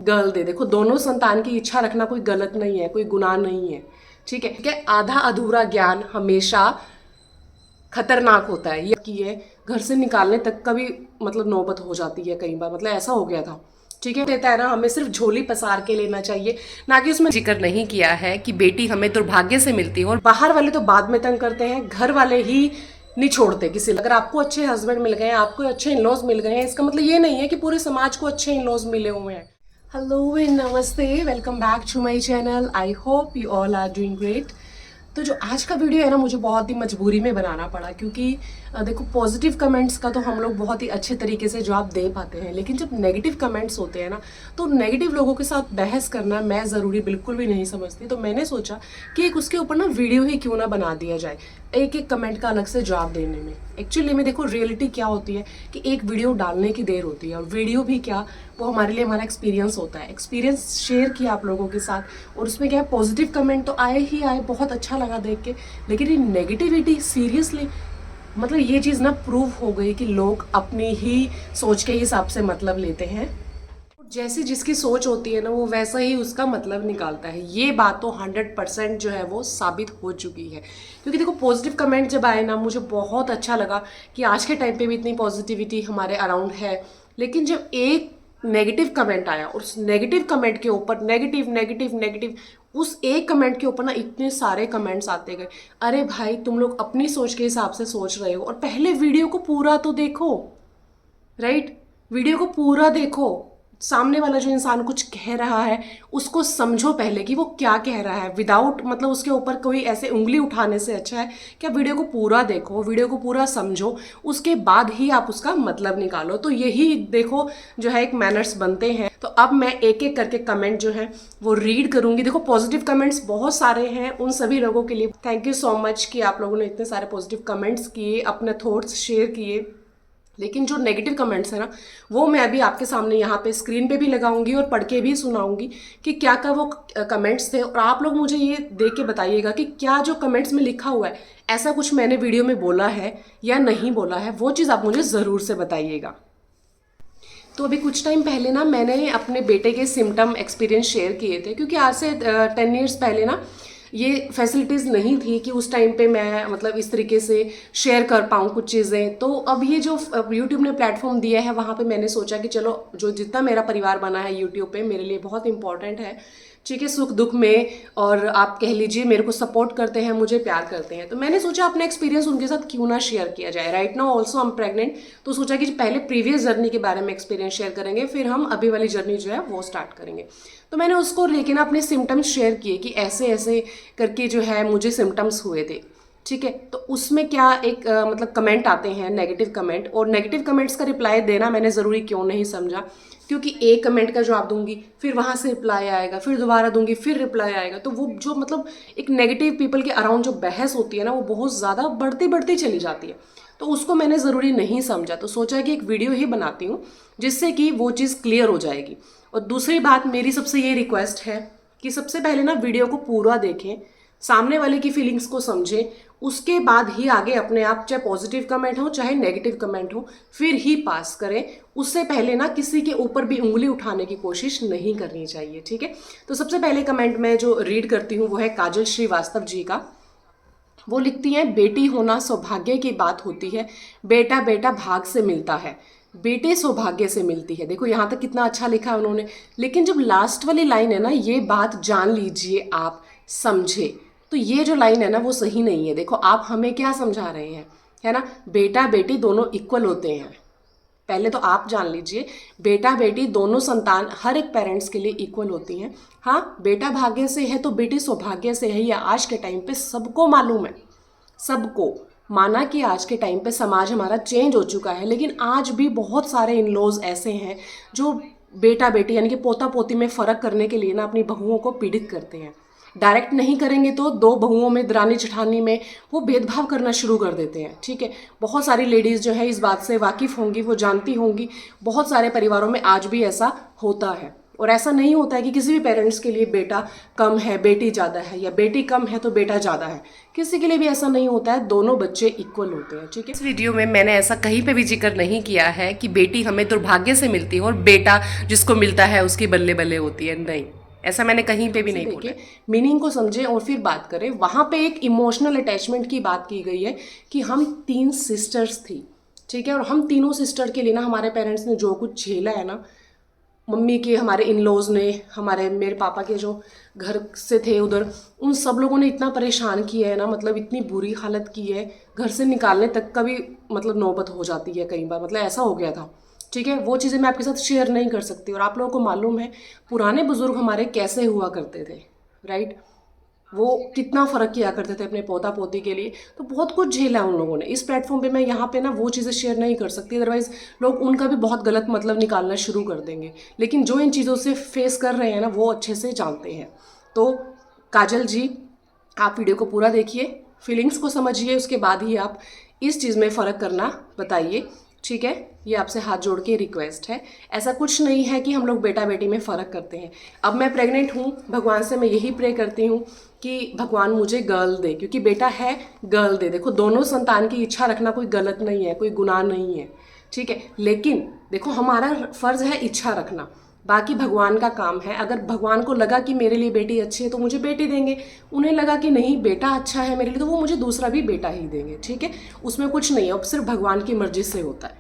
Girl दे। देखो, दोनों संतान की इच्छा रखना कोई गलत नहीं है, कोई गुनाह नहीं है। ठीक है, क्या आधा अधूरा ज्ञान हमेशा खतरनाक होता है। ये घर से निकालने तक का भी मतलब नौबत हो जाती है कई बार, मतलब ऐसा हो गया था। ठीक है, कहता है ना, हमें सिर्फ झोली पसार के लेना चाहिए, ना कि उसमें जिक्र नहीं किया है कि बेटी हमें दुर्भाग्य से मिलती है। और बाहर वाले तो बाद में तंग करते हैं, घर वाले ही नहीं छोड़ते किसी। अगर आपको अच्छे हस्बैंड मिल गए हैं, आपको अच्छे इन-लॉज मिल गए हैं, इसका मतलब ये नहीं है कि पूरे समाज को अच्छे इन-लॉज मिले हुए हैं। Hello and namaste, welcome back to my channel. I hope you all are doing great. तो जो आज का वीडियो है ना, मुझे बहुत ही मजबूरी में बनाना पड़ा, क्योंकि देखो, पॉजिटिव कमेंट्स का तो हम लोग बहुत ही अच्छे तरीके से जवाब दे पाते हैं, लेकिन जब नेगेटिव कमेंट्स होते हैं ना, तो नेगेटिव लोगों के साथ बहस करना मैं ज़रूरी बिल्कुल भी नहीं समझती। तो मैंने सोचा कि एक उसके ऊपर ना वीडियो ही क्यों ना बना दिया जाए, एक एक कमेंट का अलग से जवाब देने में। एक्चुअली में देखो, रियलिटी क्या होती है कि एक वीडियो डालने की देर होती है, और वीडियो भी क्या, वो हमारे लिए हमारा एक्सपीरियंस होता है। एक्सपीरियंस शेयर किया आप लोगों के साथ, और उसमें क्या है, पॉजिटिव कमेंट तो आए ही आए, बहुत अच्छा लगा देख के, लेकिन ये नेगेटिविटी सीरियसली, मतलब ये चीज़ ना प्रूव हो गई कि लोग अपनी ही सोच के हिसाब से मतलब लेते हैं। जैसी जिसकी सोच होती है ना, वो वैसा ही उसका मतलब निकालता है। ये बात तो 100% जो है वो साबित हो चुकी है। क्योंकि देखो, पॉजिटिव कमेंट जब आए ना, मुझे बहुत अच्छा लगा कि आज के टाइम पे भी इतनी पॉजिटिविटी हमारे अराउंड है। लेकिन जब एक नेगेटिव कमेंट आया, और उस नेगेटिव कमेंट के ऊपर नेगेटिव नेगेटिव नेगेटिव, उस एक कमेंट के ऊपर ना इतने सारे कमेंट्स आते गए। अरे भाई, तुम लोग अपनी सोच के हिसाब से सोच रहे हो, और पहले वीडियो को पूरा तो देखो। राइट, वीडियो को पूरा देखो, सामने वाला जो इंसान कुछ कह रहा है उसको समझो पहले कि वो क्या कह रहा है, विदाउट मतलब उसके ऊपर कोई ऐसे उंगली उठाने से अच्छा है कि आप वीडियो को पूरा देखो, वीडियो को पूरा समझो, उसके बाद ही आप उसका मतलब निकालो। तो यही देखो जो है एक मैनर्स बनते हैं। तो अब मैं एक एक करके कमेंट जो है वो रीड करूंगी। देखो, पॉजिटिव कमेंट्स बहुत सारे हैं, उन सभी लोगों के लिए थैंक यू सो मच कि आप लोगों ने इतने सारे पॉजिटिव कमेंट्स किए, अपने थॉट्स शेयर किए। लेकिन जो नेगेटिव कमेंट्स है ना, वो मैं अभी आपके सामने यहाँ पे स्क्रीन पे भी लगाऊंगी और पढ़ के भी सुनाऊंगी कि क्या क्या वो कमेंट्स थे। और आप लोग मुझे ये देख के बताइएगा कि क्या जो कमेंट्स में लिखा हुआ है, ऐसा कुछ मैंने वीडियो में बोला है या नहीं बोला है, वो चीज़ आप मुझे ज़रूर से बताइएगा। तो अभी कुछ टाइम पहले ना, मैंने अपने बेटे के सिम्टम एक्सपीरियंस शेयर किए थे, क्योंकि आज से 10 ईयर्स पहले ना ये फैसिलिटीज़ नहीं थी कि उस टाइम पे मैं मतलब इस तरीके से शेयर कर पाऊँ कुछ चीज़ें। तो अब ये जो यूट्यूब ने प्लेटफॉर्म दिया है, वहाँ पे मैंने सोचा कि चलो, जो जितना मेरा परिवार बना है यूट्यूब पे, मेरे लिए बहुत इंपॉर्टेंट है। ठीक है, सुख दुख में, और आप कह लीजिए मेरे को सपोर्ट करते हैं, मुझे प्यार करते हैं। तो मैंने सोचा अपना एक्सपीरियंस उनके साथ क्यों ना शेयर किया जाए। Right now also I am pregnant, तो सोचा कि पहले प्रीवियस जर्नी के बारे में एक्सपीरियंस शेयर करेंगे, फिर हम अभी वाली जर्नी जो है वो स्टार्ट करेंगे। तो मैंने उसको लेके ना अपने सिम्टम्स शेयर किए कि ऐसे ऐसे करके जो है मुझे सिम्टम्स हुए थे। ठीक है, तो उसमें क्या एक मतलब कमेंट आते हैं नेगेटिव कमेंट, और नेगेटिव कमेंट्स का रिप्लाई देना मैंने ज़रूरी क्यों नहीं समझा, क्योंकि एक कमेंट का जवाब दूंगी, फिर वहाँ से रिप्लाई आएगा, फिर दोबारा दूंगी, फिर रिप्लाई आएगा, तो वो जो मतलब एक नेगेटिव पीपल के अराउंड जो बहस होती है ना, वो बहुत ज़्यादा बढ़ती बढ़ती चली जाती है। तो उसको मैंने ज़रूरी नहीं समझा, तो सोचा कि एक वीडियो ही बनाती हूँ जिससे कि वो चीज़ क्लियर हो जाएगी। और दूसरी बात, मेरी सबसे ये रिक्वेस्ट है कि सबसे पहले ना वीडियो को पूरा देखें, सामने वाले की फीलिंग्स को समझें, उसके बाद ही आगे अपने आप, चाहे पॉजिटिव कमेंट हो चाहे नेगेटिव कमेंट हो, फिर ही पास करें। उससे पहले ना किसी के ऊपर भी उंगली उठाने की कोशिश नहीं करनी चाहिए। ठीक है, तो सबसे पहले कमेंट मैं जो रीड करती हूँ वो है काजल श्रीवास्तव जी का। वो लिखती हैं, बेटी होना सौभाग्य की बात होती है, बेटा बेटा भाग से मिलता है, बेटे सौभाग्य से मिलती है। देखो, यहाँ तक कितना अच्छा लिखा है उन्होंने, लेकिन जब लास्ट वाली लाइन है ना, ये बात जान लीजिए आप, समझे, तो ये जो लाइन है ना वो सही नहीं है। देखो, आप हमें क्या समझा रहे हैं, है ना, बेटा बेटी दोनों इक्वल होते हैं। पहले तो आप जान लीजिए, बेटा बेटी दोनों संतान हर एक पेरेंट्स के लिए इक्वल होती हैं। हाँ, बेटा भाग्य से है तो बेटी सौभाग्य से है, या आज के टाइम पे सबको मालूम है, सबको। माना कि आज के टाइम पे समाज हमारा चेंज हो चुका है, लेकिन आज भी बहुत सारे इन लॉज ऐसे हैं जो बेटा बेटी यानी कि पोता पोती में फ़र्क करने के लिए ना अपनी बहुओं को पीड़ित करते हैं। डायरेक्ट नहीं करेंगे तो दो बहुओं में, दरानी जेठानी में वो भेदभाव करना शुरू कर देते हैं। ठीक है, बहुत सारी लेडीज़ जो है इस बात से वाकिफ़ होंगी, वो जानती होंगी, बहुत सारे परिवारों में आज भी ऐसा होता है। और ऐसा नहीं होता है कि किसी भी पेरेंट्स के लिए बेटा कम है बेटी ज़्यादा है, या बेटी कम है तो बेटा ज़्यादा है। किसी के लिए भी ऐसा नहीं होता है, दोनों बच्चे इक्वल होते हैं। ठीक है, इस वीडियो में मैंने ऐसा कहीं पे भी जिक्र नहीं किया है कि बेटी हमें दुर्भाग्य से मिलती है और बेटा जिसको मिलता है उसकी बल्ले बल्ले होती है। नहीं, ऐसा मैंने कहीं पे भी नहीं बोला। मीनिंग को समझें और फिर बात करें। वहाँ पे एक इमोशनल अटैचमेंट की बात की गई है कि हम 3 सिस्टर्स थी, ठीक है, और हम तीनों सिस्टर के लिए ना हमारे पेरेंट्स ने जो कुछ झेला है ना, मम्मी के, हमारे इन लॉज ने, हमारे मेरे पापा के जो घर से थे उधर, उन सब लोगों ने इतना परेशान किया है ना, मतलब इतनी बुरी हालत की है, घर से निकालने तक का भी मतलब नौबत हो जाती है कई बार, मतलब ऐसा हो गया था। ठीक है, वो चीज़ें मैं आपके साथ शेयर नहीं कर सकती, और आप लोगों को मालूम है पुराने बुजुर्ग हमारे कैसे हुआ करते थे, राइट। वो कितना फ़र्क किया करते थे अपने पोता पोती के लिए, तो बहुत कुछ झेला उन लोगों ने। इस प्लेटफॉर्म पे मैं यहाँ पे ना वो चीज़ें शेयर नहीं कर सकती, अदरवाइज़ लोग उनका भी बहुत गलत मतलब निकालना शुरू कर देंगे। लेकिन जो इन चीज़ों से फेस कर रहे हैं ना, वो अच्छे से जानते हैं। तो काजल जी, आप वीडियो को पूरा देखिए, फीलिंग्स को समझिए, उसके बाद ही आप इस चीज़ में फ़र्क करना बताइए। ठीक है, ये आपसे हाथ जोड़ के रिक्वेस्ट है। ऐसा कुछ नहीं है कि हम लोग बेटा बेटी में फ़र्क करते हैं। अब मैं प्रेग्नेंट हूँ, भगवान से मैं यही प्रे करती हूँ कि भगवान मुझे गर्ल दे, क्योंकि बेटा है, गर्ल दे। देखो, दोनों संतान की इच्छा रखना कोई गलत नहीं है, कोई गुनाह नहीं है। ठीक है, लेकिन देखो हमारा फ़र्ज़ है इच्छा रखना, बाकी भगवान का काम है। अगर भगवान को लगा कि मेरे लिए बेटी अच्छी है तो मुझे बेटी देंगे, उन्हें लगा कि नहीं बेटा अच्छा है मेरे लिए तो वो मुझे दूसरा भी बेटा ही देंगे। ठीक है, उसमें कुछ नहीं है, अब सिर्फ भगवान की मर्जी से होता है।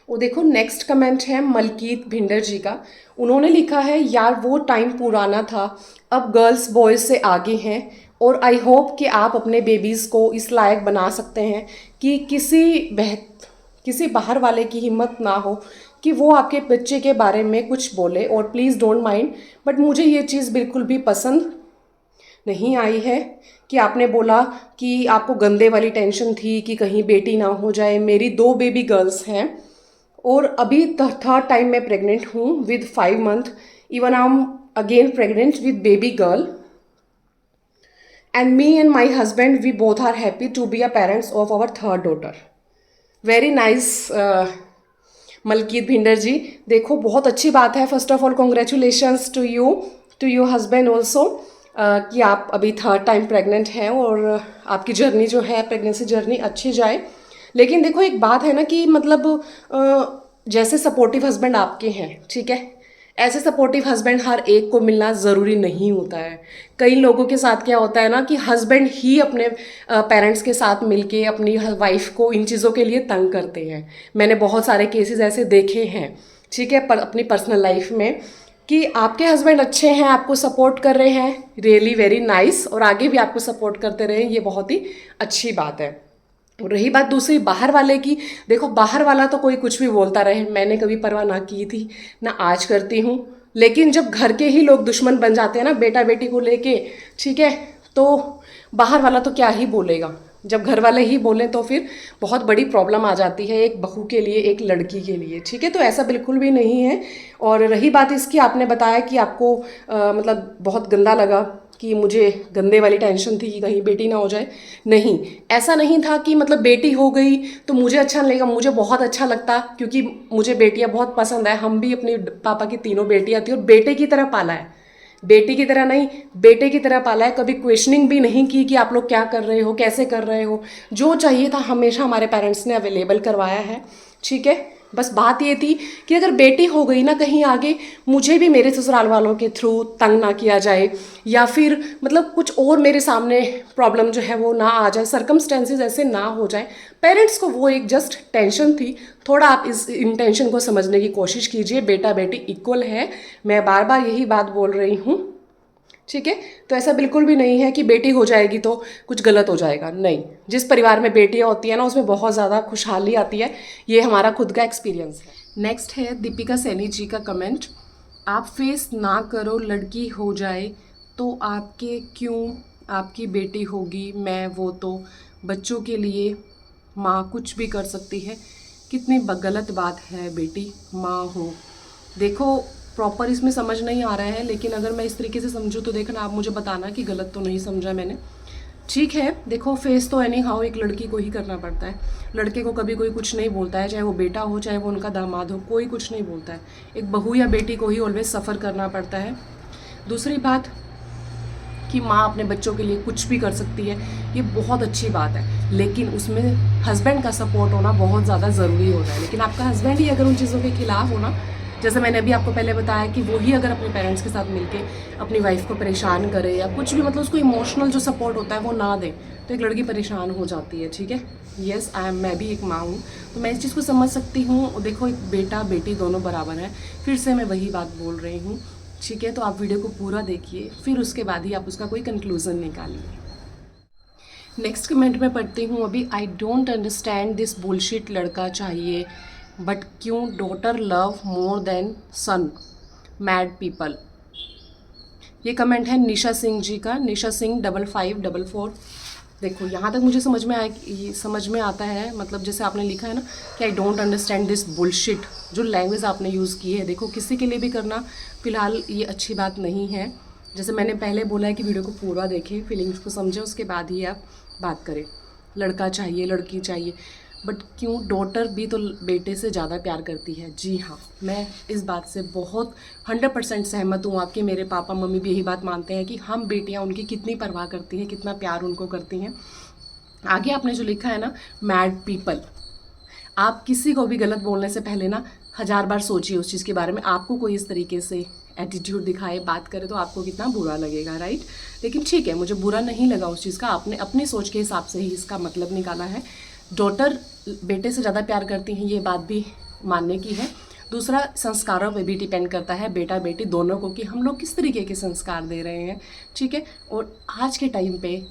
वो देखो, नेक्स्ट कमेंट है मलकीत भिंडर जी का। उन्होंने लिखा है, यार वो टाइम पुराना था, अब गर्ल्स बॉयज़ से आगे हैं, और आई होप कि आप अपने बेबीज़ को इस लायक बना सकते हैं कि किसी बाहर वाले की हिम्मत ना हो कि वो आपके बच्चे के बारे में कुछ बोले, और प्लीज़ डोंट माइंड, बट मुझे ये चीज़ बिल्कुल भी पसंद नहीं आई है कि आपने बोला कि आपको गंदे वाली टेंशन थी कि कहीं बेटी ना हो जाए। मेरी 2 बेबी गर्ल्स हैं, और अभी थर्ड टाइम मैं प्रेग्नेंट हूँ with 5 month, even I am again pregnant with baby girl, and me and my husband we both are happy to be a parents of our third daughter. Very nice Malkit Bhinder ji. देखो, बहुत अच्छी बात है। First of all congratulations to your husband also, कि आप अभी third time pregnant हैं, और आपकी जर्नी जो है, प्रेगनेंसी जर्नी अच्छी जाए। लेकिन देखो, एक बात है ना कि मतलब जैसे सपोर्टिव हस्बैंड आपके हैं, ठीक है, ऐसे सपोर्टिव हस्बैंड हर एक को मिलना ज़रूरी नहीं होता है। कई लोगों के साथ क्या होता है ना कि हस्बैंड ही अपने पेरेंट्स के साथ मिलके अपनी वाइफ को इन चीज़ों के लिए तंग करते हैं। मैंने बहुत सारे केसेस ऐसे देखे हैं, ठीक है, अपनी पर्सनल लाइफ में, कि आपके हस्बैंड अच्छे हैं, आपको सपोर्ट कर रहे हैं, रियली वेरी नाइस, और आगे भी आपको सपोर्ट करते रहे, ये बहुत ही अच्छी बात है। और रही बात दूसरी बाहर वाले की, देखो बाहर वाला तो कोई कुछ भी बोलता रहे, मैंने कभी परवाह ना की थी, ना आज करती हूँ। लेकिन जब घर के ही लोग दुश्मन बन जाते हैं ना बेटा बेटी को लेके, ठीक है, तो बाहर वाला तो क्या ही बोलेगा। जब घर वाले ही बोलें तो फिर बहुत बड़ी प्रॉब्लम आ जाती है एक बहू के लिए, एक लड़की के लिए। ठीक है, तो ऐसा बिल्कुल भी नहीं है। और रही बात इसकी, आपने बताया कि आपको मतलब बहुत गंदा लगा कि मुझे गंदे वाली टेंशन थी कि कहीं बेटी ना हो जाए। नहीं, ऐसा नहीं था कि मतलब बेटी हो गई तो मुझे अच्छा नहीं लगेगा, मुझे बहुत अच्छा लगता, क्योंकि मुझे बेटियां बहुत पसंद है। हम भी अपने पापा की तीनों बेटियां थी और बेटे की तरह पाला है, बेटी की तरह नहीं, बेटे की तरह पाला है। कभी क्वेश्चनिंग भी नहीं की कि आप लोग क्या कर रहे हो, कैसे कर रहे हो। जो चाहिए था हमेशा हमारे पेरेंट्स ने अवेलेबल करवाया है। ठीक है, बस बात ये थी कि अगर बेटी हो गई ना कहीं आगे, मुझे भी मेरे ससुराल वालों के थ्रू तंग ना किया जाए, या फिर मतलब कुछ और मेरे सामने प्रॉब्लम जो है वो ना आ जाए, सर्कमस्टेंसेस ऐसे ना हो जाए। पेरेंट्स को वो एक जस्ट टेंशन थी। थोड़ा आप इस इंटेंशन को समझने की कोशिश कीजिए, बेटा बेटी इक्वल है, मैं बार बार यही बात बोल रही हूँ। ठीक है, तो ऐसा बिल्कुल भी नहीं है कि बेटी हो जाएगी तो कुछ गलत हो जाएगा, नहीं। जिस परिवार में बेटियां होती है ना, उसमें बहुत ज़्यादा खुशहाली आती है, ये हमारा खुद का एक्सपीरियंस है। नेक्स्ट है दीपिका सैनी जी का कमेंट, आप फेस ना करो लड़की हो जाए तो आपके क्यों, आपकी बेटी होगी, मैं वो तो बच्चों के लिए माँ कुछ भी कर सकती है। कितनी गलत बात है, बेटी माँ हो। देखो, प्रॉपर इसमें समझ नहीं आ रहा है, लेकिन अगर मैं इस तरीके से समझूँ तो देखना, आप मुझे बताना कि गलत तो नहीं समझा मैंने। ठीक है, देखो फेस तो एनी हाउ एक लड़की को ही करना पड़ता है। लड़के को कभी कोई कुछ नहीं बोलता है, चाहे वो बेटा हो चाहे वो उनका दामाद हो, कोई कुछ नहीं बोलता है। एक बहू या बेटी को ही ऑलवेज सफ़र करना पड़ता है। दूसरी बात कि माँ अपने बच्चों के लिए कुछ भी कर सकती है, ये बहुत अच्छी बात है, लेकिन उसमें हस्बैंड का सपोर्ट होना बहुत ज़्यादा ज़रूरी होता है। लेकिन आपका हस्बैंड ही अगर उन चीज़ों के खिलाफ हो ना, जैसे मैंने अभी आपको पहले बताया कि वो ही अगर अपने पेरेंट्स के साथ मिलके अपनी वाइफ को परेशान करे या कुछ भी, मतलब उसको इमोशनल जो सपोर्ट होता है वो ना दे, तो एक लड़की परेशान हो जाती है। ठीक है, येस मैं भी एक माँ हूँ, तो मैं इस चीज़ को समझ सकती हूँ। देखो, एक बेटा बेटी दोनों बराबर हैं, फिर से मैं वही बात बोल रही हूँ। ठीक है, तो आप वीडियो को पूरा देखिए, फिर उसके बाद ही आप उसका कोई कंक्लूजन निकालिए। नेक्स्ट कमेंट में पढ़ती हूँ अभी। I don't understand this bullshit, लड़का चाहिए बट क्यों डॉटर लव मोर देन सन, मैड पीपल। ये कमेंट है निशा सिंह जी का, निशा सिंह 5544। देखो, यहाँ तक मुझे समझ में आता है, मतलब जैसे आपने लिखा है ना कि I don't understand this bullshit, जो लैंग्वेज आपने यूज़ की है, देखो किसी के लिए भी करना फ़िलहाल ये अच्छी बात नहीं है। जैसे मैंने पहले बोला है कि वीडियो को पूरा देखें, फीलिंग्स को समझें, उसके बाद ही आप बात करें। लड़का चाहिए लड़की चाहिए, बट क्यों डॉटर भी तो बेटे से ज़्यादा प्यार करती है। जी हाँ, मैं इस बात से बहुत 100% सहमत हूँ। आपके मेरे पापा मम्मी भी यही बात मानते हैं कि हम बेटियाँ उनकी कितनी परवाह करती हैं, कितना प्यार उनको करती हैं। आगे आपने जो लिखा है ना, मैड पीपल, आप किसी को भी गलत बोलने से पहले ना 1000 बार सोचिए उस चीज़ के बारे में। आपको कोई इस तरीके से एटीट्यूड दिखाए, बात करे, तो आपको कितना बुरा लगेगा, राइट। लेकिन ठीक है, मुझे बुरा नहीं लगा उस चीज़ का, आपने अपनी सोच के हिसाब से ही इसका मतलब निकाला है। डॉटर बेटे से ज़्यादा प्यार करती हैं, ये बात भी मानने की है। दूसरा, संस्कारों पे भी डिपेंड करता है, बेटा बेटी दोनों को, कि हम लोग किस तरीके के संस्कार दे रहे हैं। ठीक है, और आज के टाइम पे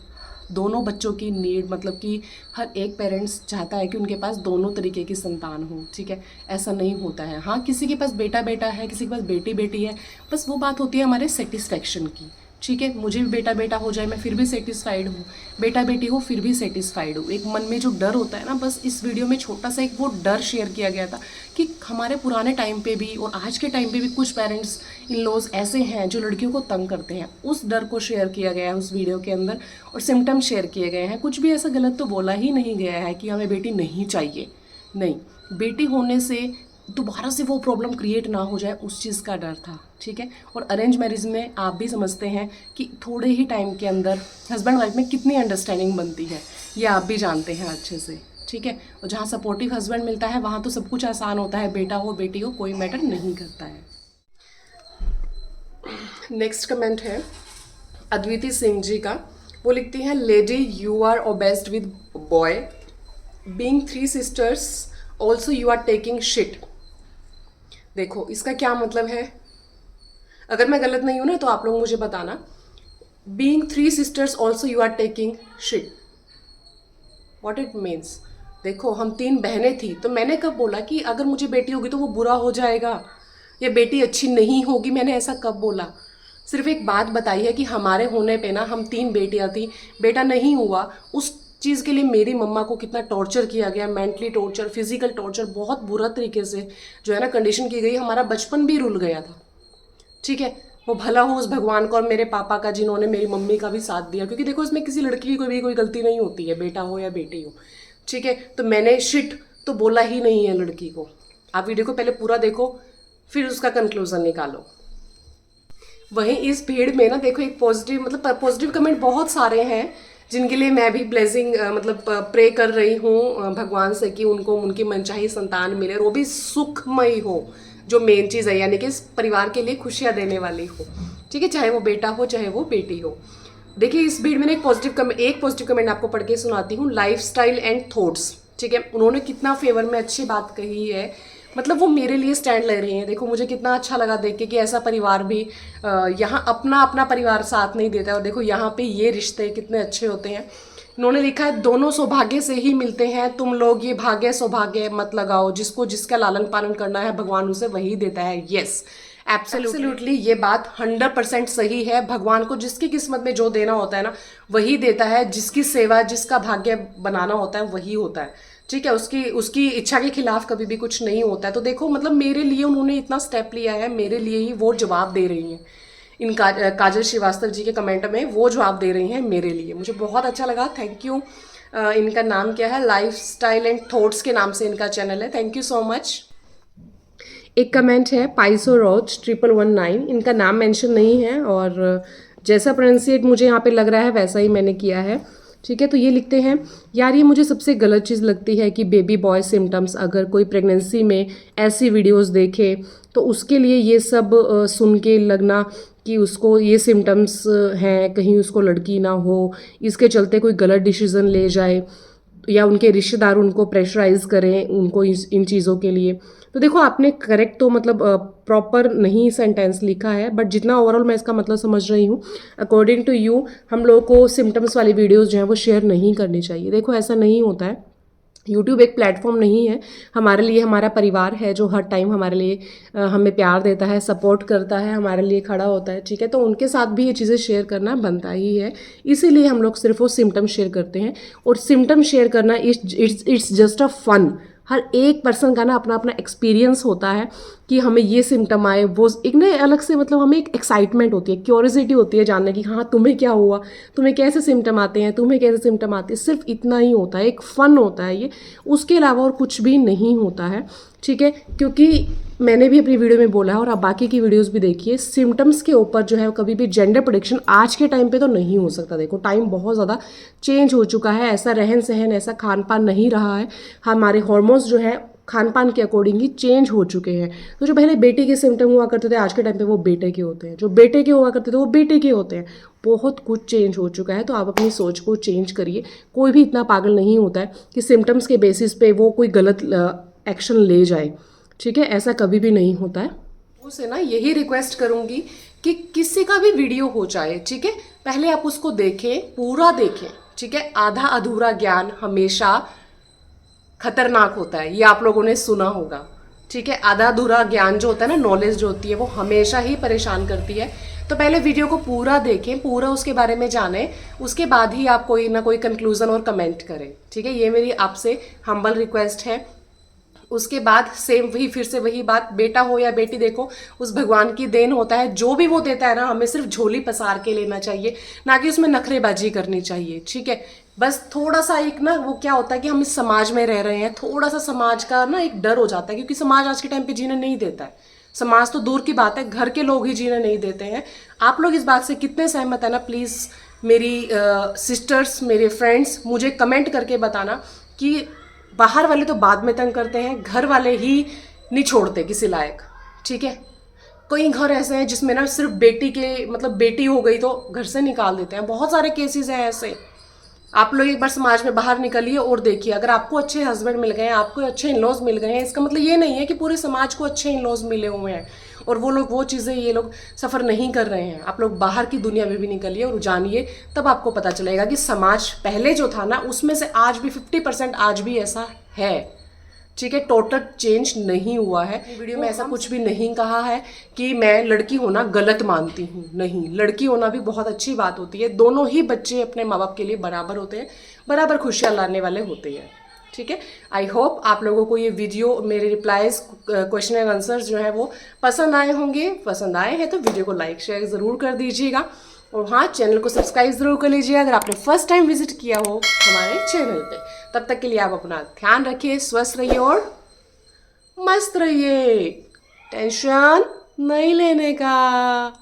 दोनों बच्चों की नीड, मतलब कि हर एक पेरेंट्स चाहता है कि उनके पास दोनों तरीके की संतान हो। ठीक है, ऐसा नहीं होता है। हाँ, किसी के पास बेटा बेटा है, किसी के पास बेटी बेटी है, बस वो बात होती है हमारे सेटिस्फेक्शन की। ठीक है, मुझे भी बेटा बेटा हो जाए मैं फिर भी सेटिस्फाइड हूँ, बेटा बेटी हो फिर भी सेटिस्फाइड हूँ। एक मन में जो डर होता है ना, बस इस वीडियो में छोटा सा एक वो डर शेयर किया गया था कि हमारे पुराने टाइम पे भी और आज के टाइम पे भी कुछ पेरेंट्स इन लॉज ऐसे हैं जो लड़कियों को तंग करते हैं। उस डर को शेयर किया गया है उस वीडियो के अंदर, और सिम्टम्स शेयर किए गए हैं। कुछ भी ऐसा गलत तो बोला ही नहीं गया है कि हमें बेटी नहीं चाहिए। नहीं, बेटी होने से दोबारा से वो प्रॉब्लम क्रिएट ना हो जाए, उस चीज़ का डर था। ठीक है, और अरेंज मैरिज में आप भी समझते हैं कि थोड़े ही टाइम के अंदर हस्बैंड वाइफ में कितनी अंडरस्टैंडिंग बनती है, ये आप भी जानते हैं अच्छे से। ठीक है, और जहाँ सपोर्टिव हस्बैंड मिलता है वहाँ तो सब कुछ आसान होता है, बेटा हो बेटी हो कोई मैटर नहीं करता है। नेक्स्ट कमेंट है अद्विति सिंह जी का। वो लिखती हैं, lady you are obsessed with boy, being 3 sisters also you are taking shit. देखो, इसका क्या मतलब है, अगर मैं गलत नहीं हूं ना तो आप लोग मुझे बताना। Being 3 sisters also you are taking shit, what it means. देखो, हम 3 बहनें थी, तो मैंने कब बोला कि अगर मुझे बेटी होगी तो वो बुरा हो जाएगा या बेटी अच्छी नहीं होगी, मैंने ऐसा कब बोला। सिर्फ एक बात बताई है कि हमारे होने पे ना हम 3 बेटियां थी, बेटा नहीं हुआ, उस चीज़ के लिए मेरी मम्मा को कितना टॉर्चर किया गया, मेंटली टॉर्चर, फिजिकल टॉर्चर, बहुत बुरा तरीके से जो है ना कंडीशन की गई। हमारा बचपन भी रुल गया था। ठीक है, वो भला हो उस भगवान का और मेरे पापा का जिन्होंने मेरी मम्मी का भी साथ दिया, क्योंकि देखो इसमें किसी लड़की की कोई गलती नहीं होती है, बेटा हो या बेटी हो। ठीक है, तो मैंने शिट तो बोला ही नहीं है लड़की को। आप वीडियो को पहले पूरा देखो, फिर उसका कंक्लूजन निकालो। वहीं इस भीड़ में ना देखो, एक पॉजिटिव, मतलब पॉजिटिव कमेंट बहुत सारे हैं जिनके लिए मैं भी ब्लेसिंग, मतलब प्रे कर रही हूँ भगवान से कि उनको उनकी मनचाही संतान मिले और वो भी सुखमयी हो, जो मेन चीज़ है, यानी कि इस परिवार के लिए खुशियाँ देने वाली हो। ठीक है, चाहे वो बेटा हो चाहे वो बेटी हो। देखिए, इस भीड़ में एक पॉजिटिव कमेंट आपको पढ़ के सुनाती हूँ। लाइफ स्टाइल एंड थॉट्स, ठीक है, उन्होंने कितना फेवर में अच्छी बात कही है, मतलब वो मेरे लिए स्टैंड ले रही हैं। देखो, मुझे कितना अच्छा लगा देख के कि ऐसा परिवार भी यहाँ अपना अपना परिवार साथ नहीं देता है, और देखो यहाँ पे ये रिश्ते कितने अच्छे होते हैं। इन्होंने लिखा है, दोनों सौभाग्य से ही मिलते हैं, तुम लोग ये भाग्य सौभाग्य मत लगाओ, जिसको जिसका लालन पालन करना है भगवान उसे वही देता है। यस, एब्सोल्युटली ये बात 100% सही है। भगवान को जिसकी किस्मत में जो देना होता है ना वही देता है, जिसकी सेवा जिसका भाग्य बनाना होता है वही होता है। ठीक है, उसकी इच्छा के खिलाफ कभी भी कुछ नहीं होता है। तो देखो, मतलब मेरे लिए उन्होंने इतना स्टेप लिया है, मेरे लिए ही वो जवाब दे रही हैं। काजल श्रीवास्तव जी के कमेंट में वो जवाब दे रही हैं मेरे लिए। मुझे बहुत अच्छा लगा, थैंक यू। इनका नाम क्या है, लाइफस्टाइल एंड थॉट्स के नाम से इनका चैनल है, थैंक यू सो मच। एक कमेंट है पाइसो रोज 1119, इनका नाम मेंशन नहीं है और जैसा प्रोनाउंसिएट मुझे यहाँ पे लग रहा है वैसा ही मैंने किया है, ठीक है। तो ये लिखते हैं, यार ये मुझे सबसे गलत चीज़ लगती है कि बेबी बॉय सिम्टम्स, अगर कोई प्रेगनेंसी में ऐसी वीडियोस देखे तो उसके लिए ये सब सुन के लगना कि उसको ये सिम्टम्स हैं, कहीं उसको लड़की ना हो, इसके चलते कोई गलत डिसीजन ले जाए या उनके रिश्तेदार उनको प्रेशराइज करें उनको इन चीज़ों के लिए। तो देखो आपने करेक्ट तो मतलब प्रॉपर नहीं सेंटेंस लिखा है, बट जितना ओवरऑल मैं इसका मतलब समझ रही हूँ, अकॉर्डिंग टू यू हम लोगों को सिम्टम्स वाली वीडियोस जो है वो शेयर नहीं करनी चाहिए। देखो ऐसा नहीं होता है, यूट्यूब एक प्लेटफॉर्म नहीं है हमारे लिए, हमारा परिवार है जो हर टाइम हमारे लिए हमें प्यार देता है, सपोर्ट करता है, हमारे लिए खड़ा होता है, ठीक है। तो उनके साथ भी ये चीज़ें शेयर करना बनता ही है, इसीलिए हम लोग सिर्फ वो सिम्टम शेयर करते हैं। और सिम्टम शेयर करना इट्स जस्ट अ फन। हर एक पर्सन का ना अपना अपना एक्सपीरियंस होता है कि हमें ये सिम्टम आए, वो एक ना अलग से मतलब हमें एक एक्साइटमेंट होती है, क्यूरियोसिटी होती है जानने की, हाँ तुम्हें क्या हुआ, तुम्हें कैसे सिम्टम आते हैं, तुम्हें कैसे सिम्टम आते हैं, सिर्फ इतना ही होता है, एक फ़न होता है ये, उसके अलावा और कुछ भी नहीं होता है, ठीक है। क्योंकि मैंने भी अपनी वीडियो में बोला है और आप बाकी की वीडियोस भी देखिए, सिम्टम्स के ऊपर जो है कभी भी जेंडर प्रेडिक्शन आज के टाइम पे तो नहीं हो सकता। देखो टाइम बहुत ज़्यादा चेंज हो चुका है, ऐसा रहन सहन ऐसा खान पान नहीं रहा है, हमारे हॉर्मोन्स जो है खान पान के अकॉर्डिंग ही चेंज हो चुके हैं। तो जो पहले बेटी के सिम्टम हुआ करते थे आज के टाइम पे वो बेटे के होते हैं, जो बेटे के हुआ करते थे वो बेटे के होते हैं, बहुत कुछ चेंज हो चुका है। तो आप अपनी सोच को चेंज करिए, कोई भी इतना पागल नहीं होता है कि सिम्टम्स के बेसिस पे वो कोई गलत एक्शन ले जाए, ठीक है, ऐसा कभी भी नहीं होता है। उसे ना यही रिक्वेस्ट करूंगी कि किसी का भी वीडियो हो जाए, ठीक है, पहले आप उसको देखें, पूरा देखें, ठीक है। आधा अधूरा ज्ञान हमेशा खतरनाक होता है, ये आप लोगों ने सुना होगा, ठीक है। आधा अधूरा ज्ञान जो होता है ना, नॉलेज जो होती है वो हमेशा ही परेशान करती है। तो पहले वीडियो को पूरा देखें, पूरा उसके बारे में जानें, उसके बाद ही आप कोई ना कोई कंक्लूजन और कमेंट करें, ठीक है। ये मेरी आपसे हम्बल रिक्वेस्ट है। उसके बाद सेम वही, फिर से वही बात, बेटा हो या बेटी, देखो उस भगवान की देन होता है, जो भी वो देता है ना हमें सिर्फ झोली पसार के लेना चाहिए, ना कि उसमें नखरेबाजी करनी चाहिए, ठीक है। बस थोड़ा सा एक ना वो क्या होता है कि हम इस समाज में रह रहे हैं, थोड़ा सा समाज का ना एक डर हो जाता है, क्योंकि समाज आज के टाइम पे जीने नहीं देता है। समाज तो दूर की बात है, घर के लोग ही जीने नहीं देते हैं। आप लोग इस बात से कितने सहमत है ना, प्लीज़ मेरी सिस्टर्स, मेरे फ्रेंड्स, मुझे कमेंट करके बताना कि बाहर वाले तो बाद में तंग करते हैं, घर वाले ही नहीं छोड़ते किसी लायक, ठीक है। कई घर ऐसे हैं जिसमें ना सिर्फ बेटी के मतलब बेटी हो गई तो घर से निकाल देते हैं, बहुत सारे केसेस हैं ऐसे। आप लोग एक बार समाज में बाहर निकलिए और देखिए, अगर आपको अच्छे हस्बैंड मिल गए हैं, आपको अच्छे इन-लॉज मिल गए हैं, इसका मतलब ये नहीं है कि पूरे समाज को अच्छे इन-लॉज मिले हुए हैं और वो लोग वो चीज़ें ये लोग सफ़र नहीं कर रहे हैं। आप लोग बाहर की दुनिया में भी निकलिए और जानिए, तब आपको पता चलेगा कि समाज पहले जो था ना उसमें से आज भी 50% आज भी ऐसा है, ठीक है। टोटल चेंज नहीं हुआ है। वीडियो में ऐसा कुछ भी नहीं कहा है कि मैं लड़की होना गलत मानती हूँ, नहीं, लड़की होना भी बहुत अच्छी बात होती है। दोनों ही बच्चे अपने माँ बाप के लिए बराबर होते हैं, बराबर खुशियाँ लाने वाले होते हैं, ठीक है। आई होप आप लोगों को ये वीडियो, मेरे रिप्लाईज, क्वेश्चन एंड आंसर्स जो है वो पसंद आए होंगे। पसंद आए हैं तो वीडियो को लाइक शेयर ज़रूर कर दीजिएगा और हाँ, चैनल को सब्सक्राइब ज़रूर कर लीजिए अगर आपने फर्स्ट टाइम विजिट किया हो हमारे चैनल पे। तब तक के लिए आप अपना ध्यान रखिए, स्वस्थ रहिए और मस्त रहिए, टेंशन नहीं लेने का।